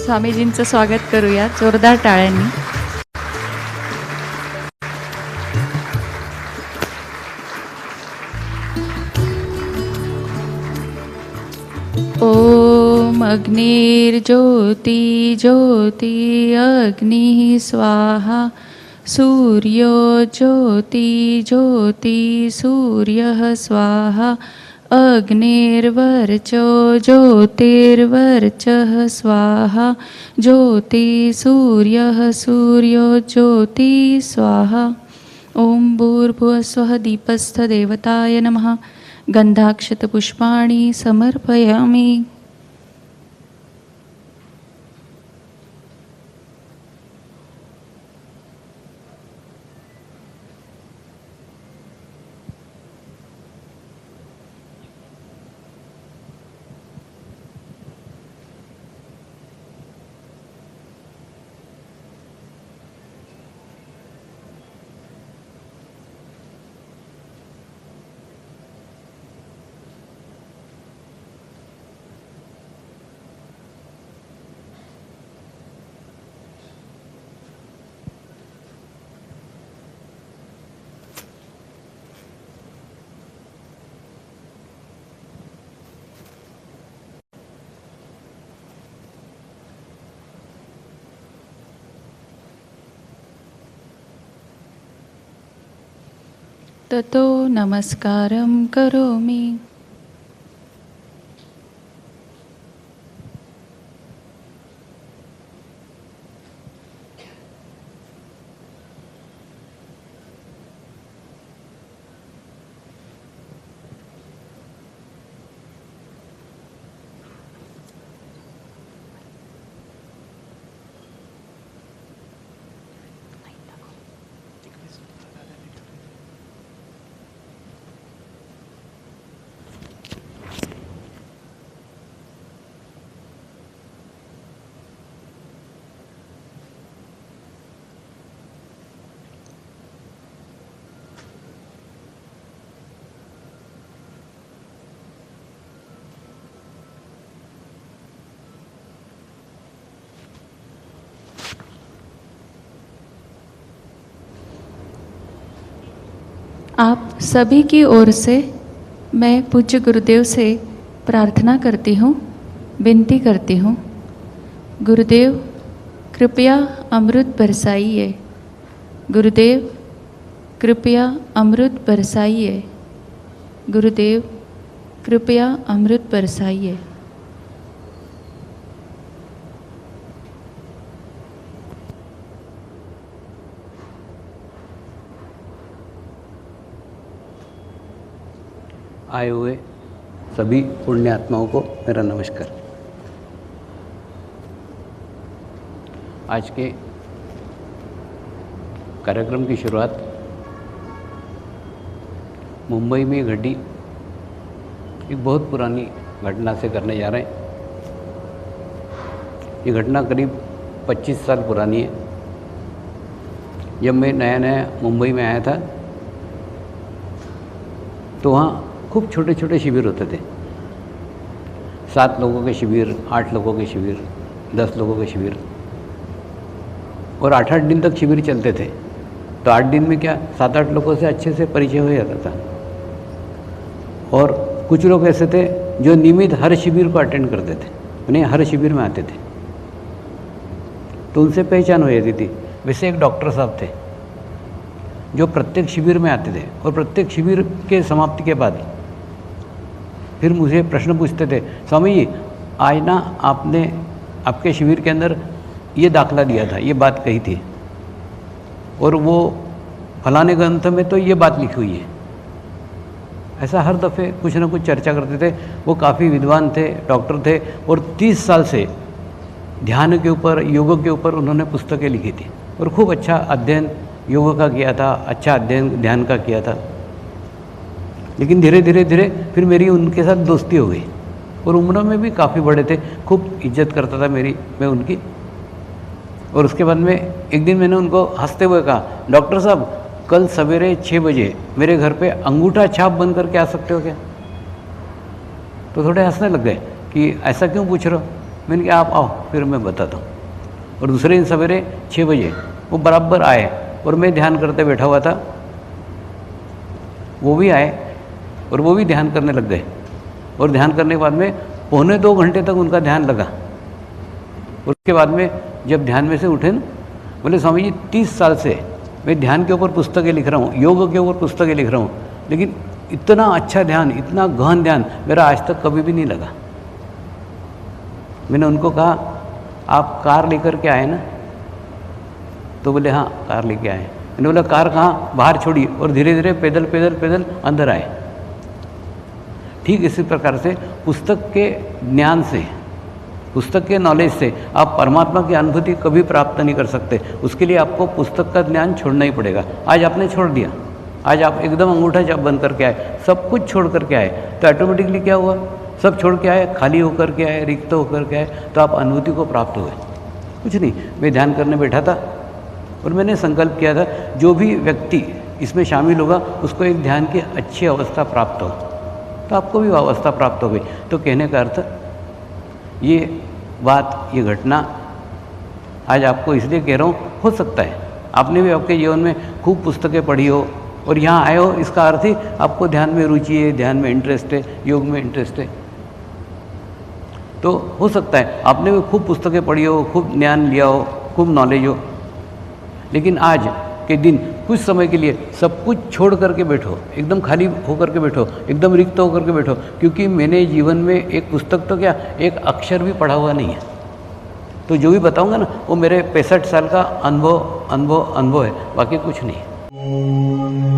स्वामीजींचं स्वागत करूया जोरदार टाळ्यांनी. ओम अग्निर्ज्योती ज्योती अग्निः स्वाहा सूर्यो ज्योती ज्योती सूर्यः स्वाहा अग्निर्वर्चो ज्योतिर्वर्चः स्वाहा ज्योति सूर्यः सूर्यो ज्योति स्वाहा. ओम भूर्भुवस्वः दीपस्थ देवताय नमः. गंधाक्षतपुष्पाणि समर्पयामि. ततो नमस्कारं करोमि. आप सभी की ओर से मैं पूज्य गुरुदेव से प्रार्थना करती हूँ, विनती करती हूँ. गुरुदेव कृपया अमृत बरसाइए. गुरुदेव कृपया अमृत बरसाइए. गुरुदेव कृपया अमृत बरसाइए. आए हुए सभी पुण्य आत्माओं को मेरा नमस्कार. आज के कार्यक्रम की शुरुआत मुंबई में घटी एक बहुत पुरानी घटना से करने जा रहे हैं. ये घटना करीब 25 साल पुरानी है. जब मैं नया नया मुंबई में आया था तो वहाँ खूब छोटे छोटे शिविर होते थे. 7 लोगों के शिविर, 8 लोगों के शिविर, 10 लोगों के शिविर, और 8-8 दिन तक शिविर चलते थे. तो 8 दिन में क्या 7-8 लोगों से अच्छे से परिचय हो जाता था. और कुछ लोग ऐसे थे जो नियमित हर शिविर को अटेंड करते थे, यानी हर शिविर में आते थे, तो उनसे पहचान हो जाती थी. वैसे एक डॉक्टर साहब थे जो प्रत्येक शिविर में आते थे और प्रत्येक शिविर के समाप्ति के बाद फिर मुझे प्रश्न पूछते थे, स्वामी जी आज ना आपने आपके शिविर के अंदर ये दाखला दिया था, ये बात कही थी, और वो फलाने ग्रंथ में तो ये बात लिखी हुई है. ऐसा हर दफ़े कुछ ना कुछ चर्चा करते थे. वो काफ़ी विद्वान थे, डॉक्टर थे, और 30 साल से ध्यान के ऊपर, योग के ऊपर उन्होंने पुस्तकें लिखी थी और खूब अच्छा अध्ययन योग का किया था, अच्छा अध्ययन ध्यान का किया था. लेकिन धीरे धीरे धीरे फिर मेरी उनके साथ दोस्ती हो गई और उम्र में भी काफ़ी बड़े थे, खूब इज्जत करता था मैं उनकी. और उसके बाद में एक दिन मैंने उनको हंसते हुए कहा, डॉक्टर साहब कल सवेरे 6 बजे मेरे घर पे अंगूठा छाप बन करके आ सकते हो क्या? तो थोड़े हंसने लग गए कि ऐसा क्यों पूछ रहे हो. मैंने कहा आप आओ फिर मैं बताता हूँ। और दूसरे दिन सवेरे 6 बजे वो बराबर आए और मैं ध्यान करते बैठा हुआ था, वो भी आए और वो भी ध्यान करने लग गए। और ध्यान करने के बाद में 1.25 घंटे तक उनका ध्यान लगा। और उसके बाद में जब ध्यान में से उठे ना, बोले स्वामी जी 30 साल से मैं ध्यान के ऊपर पुस्तकें लिख रहा हूँ, योग के ऊपर पुस्तकें लिख रहा हूँ, लेकिन इतना अच्छा ध्यान, इतना गहन ध्यान मेरा आज तक कभी भी नहीं लगा। मैंने उनको कहा आप कार लेकर के आए ना? तो बोले हाँ कार लेके आए। मैंने बोला कार कहाँ? बाहर छोड़ी और धीरे धीरे पैदल पैदल पैदल अंदर आए। ठीक इसी प्रकार से पुस्तक के ज्ञान से, पुस्तक के नॉलेज से आप परमात्मा की अनुभूति कभी प्राप्त नहीं कर सकते। उसके लिए आपको पुस्तक का ज्ञान छोड़ना ही पड़ेगा। आज आपने छोड़ दिया, आज आप एकदम अंगूठा छाप बंद करके आए, सब कुछ छोड़ करके आए, तो ऑटोमेटिकली क्या हुआ? सब छोड़ के आए, खाली होकर के आए, रिक्त होकर के आए, तो आप अनुभूति को प्राप्त हुए। कुछ नहीं, मैं ध्यान करने बैठा था और मैंने संकल्प किया था जो भी व्यक्ति इसमें शामिल होगा उसको एक ध्यान की अच्छी अवस्था प्राप्त हो, तो आपको भी वो अवस्था प्राप्त हो गई। तो कहने का अर्थ ये बात, ये घटना आज आपको इसलिए कह रहा हूँ, हो सकता है आपने भी आपके जीवन में खूब पुस्तकें पढ़ी हो और यहाँ आए हो, इसका अर्थ ही आपको ध्यान में रुचि है, ध्यान में इंटरेस्ट है, योग में इंटरेस्ट है। तो हो सकता है आपने भी खूब पुस्तकें पढ़ी हो, खूब ज्ञान लिया हो, खूब नॉलेज हो, लेकिन आज के दिन कुछ समय के लिए सब कुछ छोड़ करके बैठो, एकदम खाली होकर के बैठो, एकदम रिक्त होकर के बैठो, क्योंकि मैंने जीवन में एक पुस्तक तो क्या, एक अक्षर भी पढ़ा हुआ नहीं है। तो जो भी बताऊंगा ना वो मेरे 65 साल का अनुभव है, बाकी कुछ नहीं है।